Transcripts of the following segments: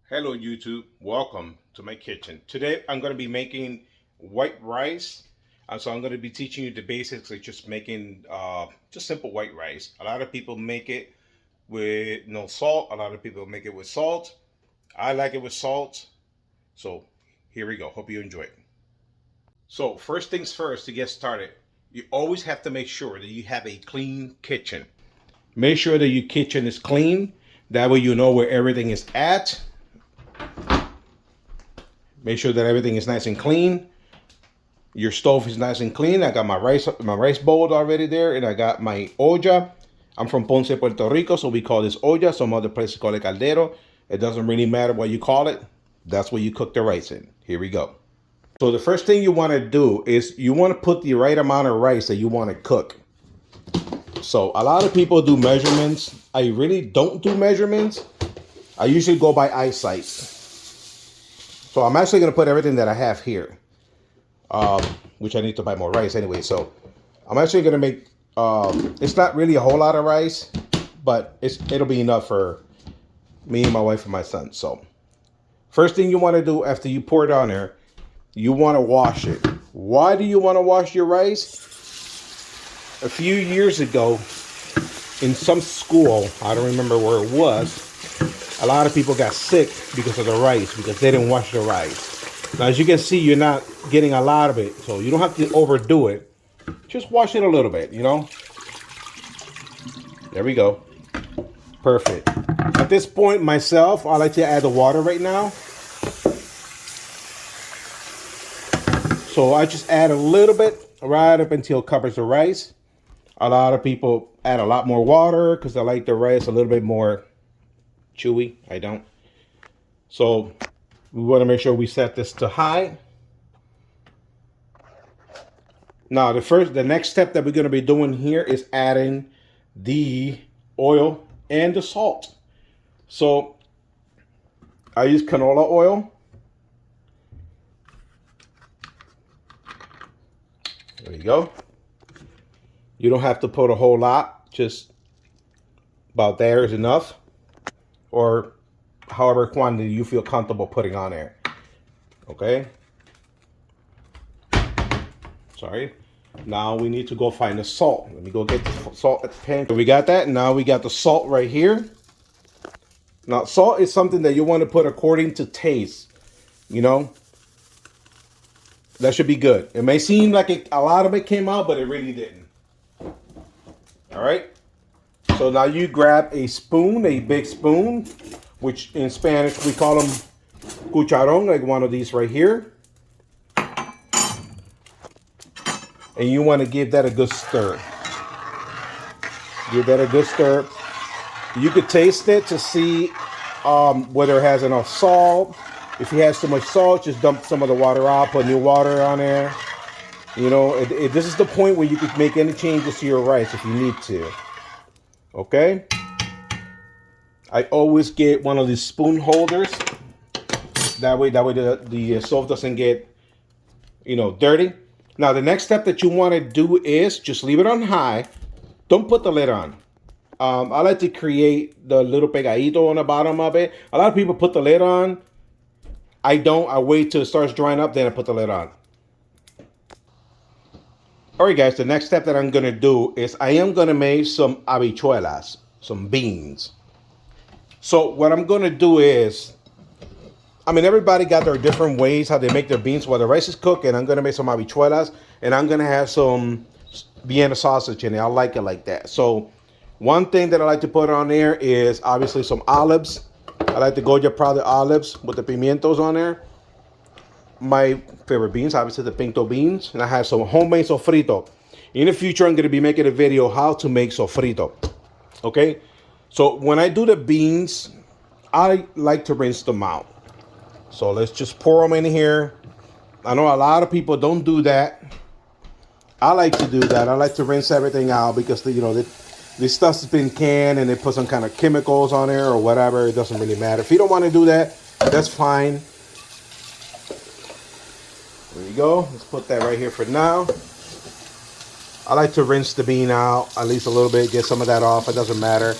Hello YouTube, welcome to my kitchen. Today I'm going to be making white rice. So I'm going to be teaching you the basics of just making just simple white rice. A lot of people make it with no salt. A lot of people make it with salt. I like it with salt. So here we go. Hope you enjoy it. So first things first, to get started, you always have to make sure that you have a clean kitchen. Make sure that your kitchen is clean. That way you know where everything is at. Make sure that everything is nice and clean. Your stove is nice and clean. I got my rice bowl already there, and I got my olla. I'm from Ponce, Puerto Rico, so we call this olla. Some other places call it caldero. It doesn't really matter what you call it. That's what you cook the rice in. Here we go. So the first thing you want to do is you want to put the right amount of rice that you want to cook. So a lot of people do measurements. I really don't do measurements. I usually go by eyesight. So I'm actually going to put everything that I have here, which I need to buy more rice anyway. So I'm actually going to make, it's not really a whole lot of rice, but it'll be enough for me and my wife and my son. So first thing you want to do after you pour it on there, you want to wash it. Why do you want to wash your rice? A few years ago in some school, I don't remember where it was, a lot of people got sick because of the rice, because they didn't wash the rice. Now, as you can see, you're not getting a lot of it, so you don't have to overdo it. Just wash it a little bit, you know? There we go. Perfect. At this point, myself, I like to add the water right now. So I just add a little bit right up until it covers the rice. A lot of people add a lot more water because they like the rice a little bit more chewy. I don't. So we want to make sure we set this to high. Now the next step that we're going to be doing here is adding the oil and the salt. So I use canola oil. There you go. You don't have to put a whole lot, just about there is enough, or however quantity you feel comfortable putting on there. Okay. Sorry. Now we need to go find the salt. Let me go get the salt at the pan. So we got that. Now we got the salt right here. Now salt is something that you want to put according to taste. You know, that should be good. It may seem like a lot of it came out, but it really didn't. All right. So now you grab a spoon, a big spoon, which in Spanish we call them cucharon, like one of these right here. And you want to give that a good stir. Give that a good stir. You could taste it to see whether it has enough salt. If it has too much salt, just dump some of the water out, put new water on there. You know, this is the point where you could make any changes to your rice if you need to. Okay? I always get one of these spoon holders. That way the stove doesn't get, you know, dirty. Now, the next step that you want to do is just leave it on high. Don't put the lid on. I like to create the little pegadito on the bottom of it. A lot of people put the lid on. I don't. I wait till it starts drying up, then I put the lid on. All right, guys, the next step that I'm going to do is I am going to make some habichuelas, some beans. So what I'm going to do is, I mean, everybody got their different ways how they make their beans. While the rice is cooking, I'm going to make some habichuelas, and I'm going to have some Vienna sausage in it. I like it like that. So one thing that I like to put on there is obviously some olives. I like the Goya product olives with the pimientos on there. My favorite beans, obviously the pinto beans, and I have some homemade sofrito. In the future, I'm going to be making a video how to make sofrito. Okay, so when I do the beans, I like to rinse them out. So let's just pour them in here. I know a lot of people don't do that. I like to do that. I like to rinse everything out because this stuff's been canned and they put some kind of chemicals on there or whatever. It doesn't really matter. If you don't want to do that, that's fine. There you go. Let's put that right here for now. I like to rinse the bean out at least a little bit, get some of that off. It doesn't matter.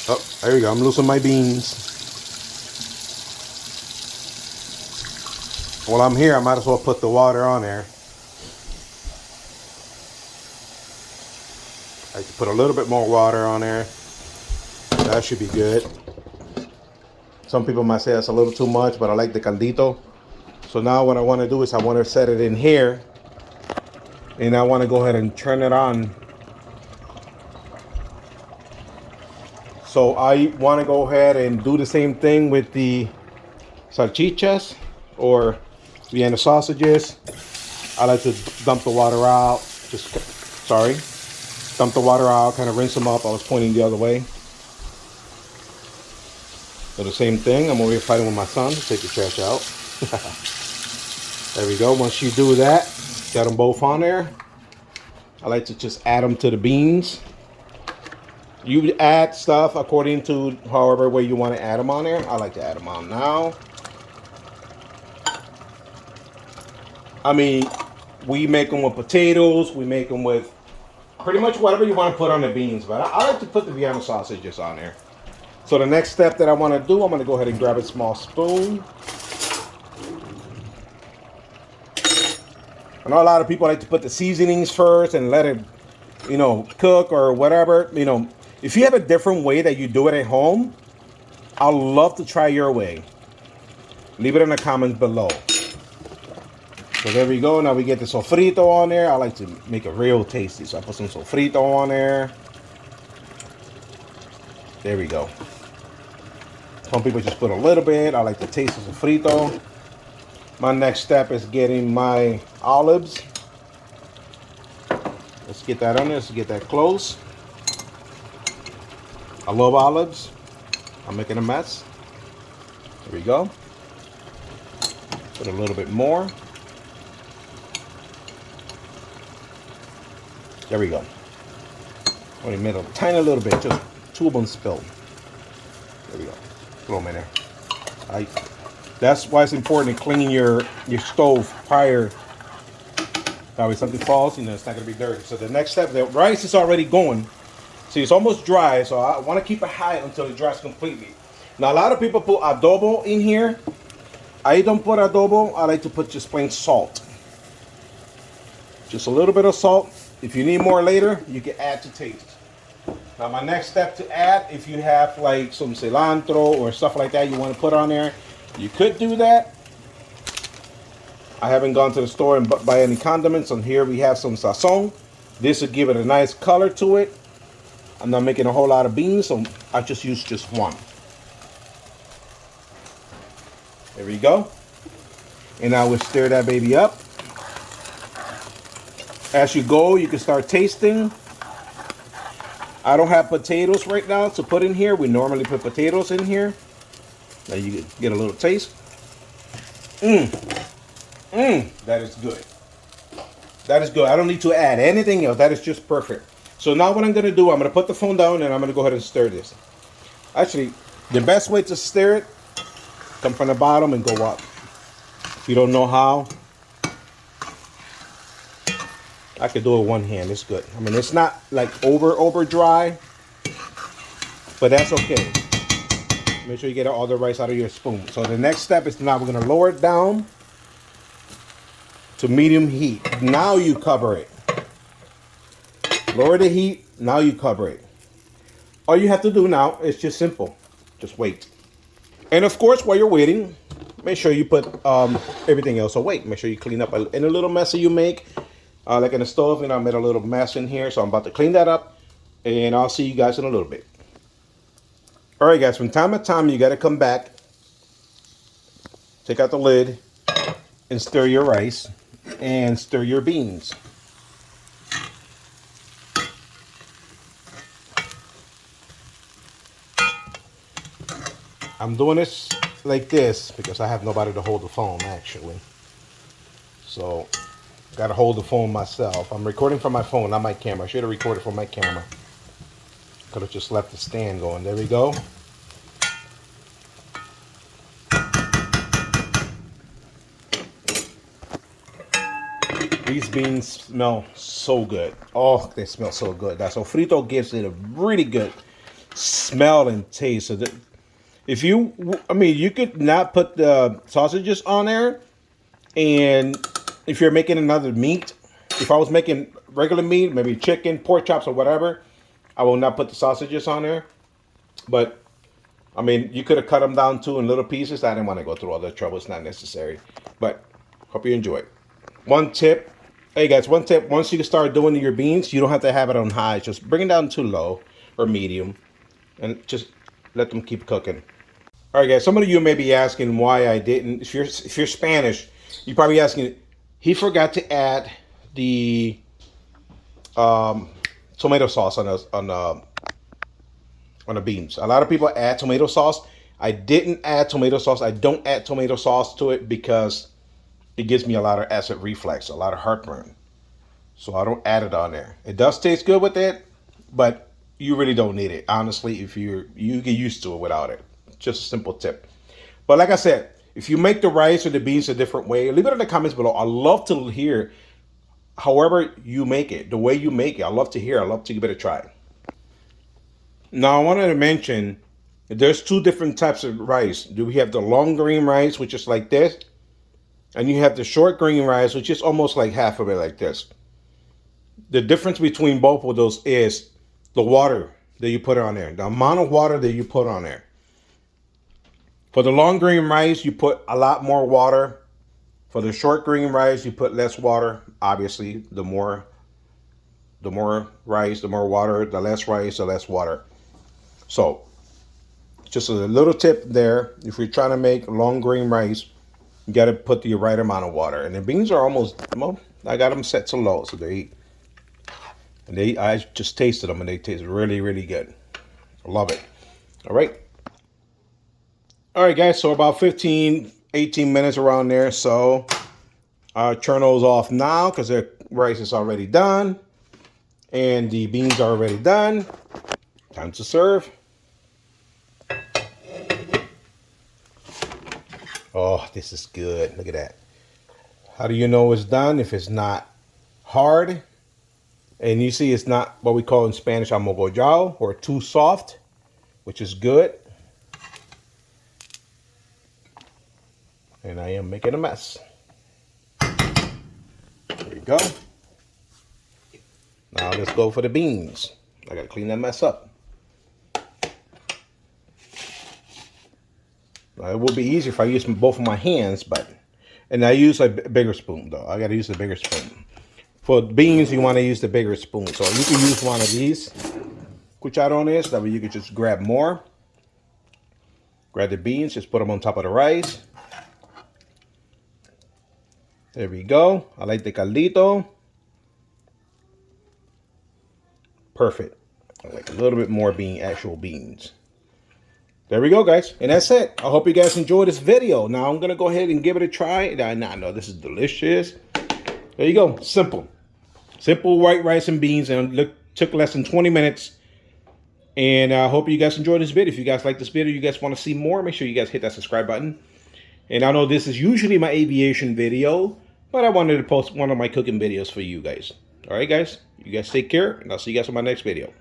Oh, there we go. I'm losing my beans. While I'm here, I might as well put the water on there. I like to put a little bit more water on there. That should be good. Some people might say that's a little too much, but I like the caldito. So now what I want to do is I want to set it in here. And I want to go ahead and turn it on. So I want to go ahead and do the same thing with the salchichas or Vienna sausages. I like to dump the water out. Dump the water out, kind of rinse them up. I was pointing the other way. So the same thing. I'm over here fighting with my son to take the trash out. There we go. Once you do that, got them both on there. I like to just add them to the beans. You add stuff according to however way you want to add them on there. I like to add them on now. I mean, we make them with potatoes. We make them with pretty much whatever you want to put on the beans. But I like to put the Vienna sausages on there. So the next step that I want to do, I'm going to go ahead and grab a small spoon. I know a lot of people like to put the seasonings first and let it, cook or whatever. If you have a different way that you do it at home, I'd love to try your way. Leave it in the comments below. So there we go. Now we get the sofrito on there. I like to make it real tasty. So I put some sofrito on there. There we go. Some people just put a little bit. I like to taste the sofrito. My next step is getting my olives. Let's get that on there. Let's get that close. I love olives. I'm making a mess. There we go. Put a little bit more. There we go. Only made a tiny little bit, just 2 of them spilled. There we go. Throw them in there. That's why it's important to clean your stove prior. That way something falls, it's not going to be dirty. So the next step, the rice is already going. See, it's almost dry, so I want to keep it high until it dries completely. Now, a lot of people put adobo in here. I don't put adobo. I like to put just plain salt. Just a little bit of salt. If you need more later, you can add to taste. Now, my next step to add, if you have like some cilantro or stuff like that you want to put on there, you could do that. I haven't gone to the store and buy any condiments. On here we have some sazon. This will give it a nice color to it. I'm not making a whole lot of beans, so I just use just one. There we go. And I will stir that baby up. As you go, you can start tasting. I don't have potatoes right now to put in here. We normally put potatoes in here. Now you get a little taste. That is good. That is good. I don't need to add anything else. That is just perfect. So now what I'm going to do, I'm going to put the phone down and I'm going to go ahead and stir this. Actually, the best way to stir it, come from the bottom and go up. If you don't know how, I could do it with one hand. It's good. I mean, it's not like over dry, but that's okay. Make sure you get all the rice out of your spoon. So the next step is now we're going to lower it down to medium heat. Now you cover it. Lower the heat. Now you cover it. All you have to do now is just simple. Just wait. And of course, while you're waiting, make sure you put everything else away. Make sure you clean up any little mess that you make. Like in the stove, I made a little mess in here. So I'm about to clean that up. And I'll see you guys in a little bit. All right, guys. From time to time, you got to come back. Take out the lid. And stir your rice. And stir your beans. I'm doing this like this because I have nobody to hold the phone, actually. So, got to hold the phone myself. I'm recording from my phone, not my camera. I should have recorded from my camera. Could have just left the stand going. There we go. These beans smell so good. Oh, they smell so good. That sofrito gives it a really good smell and taste. So that if you, I mean, you could not put the sausages on there, and if you're making another meat, if I was making regular meat, maybe chicken, pork chops, or whatever, I will not put the sausages on there. But I mean, you could have cut them down too in little pieces. I didn't want to go through all the trouble. It's not necessary. But hope you enjoy it. One tip. Hey guys, one tip. Once you start doing your beans, you don't have to have it on high. Just bring it down to low or medium and just let them keep cooking. All right, guys. Some of you may be asking why I didn't. If you're Spanish, you're probably asking. He forgot to add the tomato sauce on the beans. A lot of people add tomato sauce. I didn't add tomato sauce. I don't add tomato sauce to it because it gives me a lot of acid reflux, a lot of heartburn. So I don't add it on there. It does taste good with it, but you really don't need it. Honestly, if you get used to it without it. Just a simple tip. But like I said, if you make the rice or the beans a different way, leave it in the comments below. I love to hear however you make it, the way you make it. I love to hear. I love to give it a try. Now I wanted to mention there's two different types of rice. Do we have the long grain rice, which is like this, and you have the short grain rice, which is almost like half of it like this. The difference between both of those is the water that you put on there, the amount of water that you put on there. For the long grain rice, you put a lot more water. For the short grain rice, you put less water. Obviously, the more rice, the more water. The less rice, the less water. So, just a little tip there. If you're trying to make long grain rice, you got to put the right amount of water. And the beans are almost, well, I got them set to low, so I just tasted them and they taste really, really good. I love it. All right. All right, guys. So about 15, 18 minutes around there. So I'll turn those off now because the rice is already done and the beans are already done. Time to serve. Oh, this is good. Look at that. How do you know it's done if it's not hard? And you see it's not what we call in Spanish amogollado or too soft, which is good. And I am making a mess. There you go. Now let's go for the beans. I gotta clean that mess up. It would be easier if I use both of my hands, and I use a bigger spoon though. I gotta use the bigger spoon. For beans, you want to use the bigger spoon. So you can use one of these cucharones. That way you can just grab more. Grab the beans, just put them on top of the rice. There we go. I like the caldito. Perfect. I like a little bit more actual beans. There we go, guys. And that's it. I hope you guys enjoyed this video. Now I'm going to go ahead and give it a try. I know this is delicious. There you go. Simple. Simple white rice and beans. And took less than 20 minutes. And I hope you guys enjoyed this video. If you guys like this video, you guys want to see more, make sure you guys hit that subscribe button. And I know this is usually my aviation video, but I wanted to post one of my cooking videos for you guys. All right, guys. You guys take care, and I'll see you guys in my next video.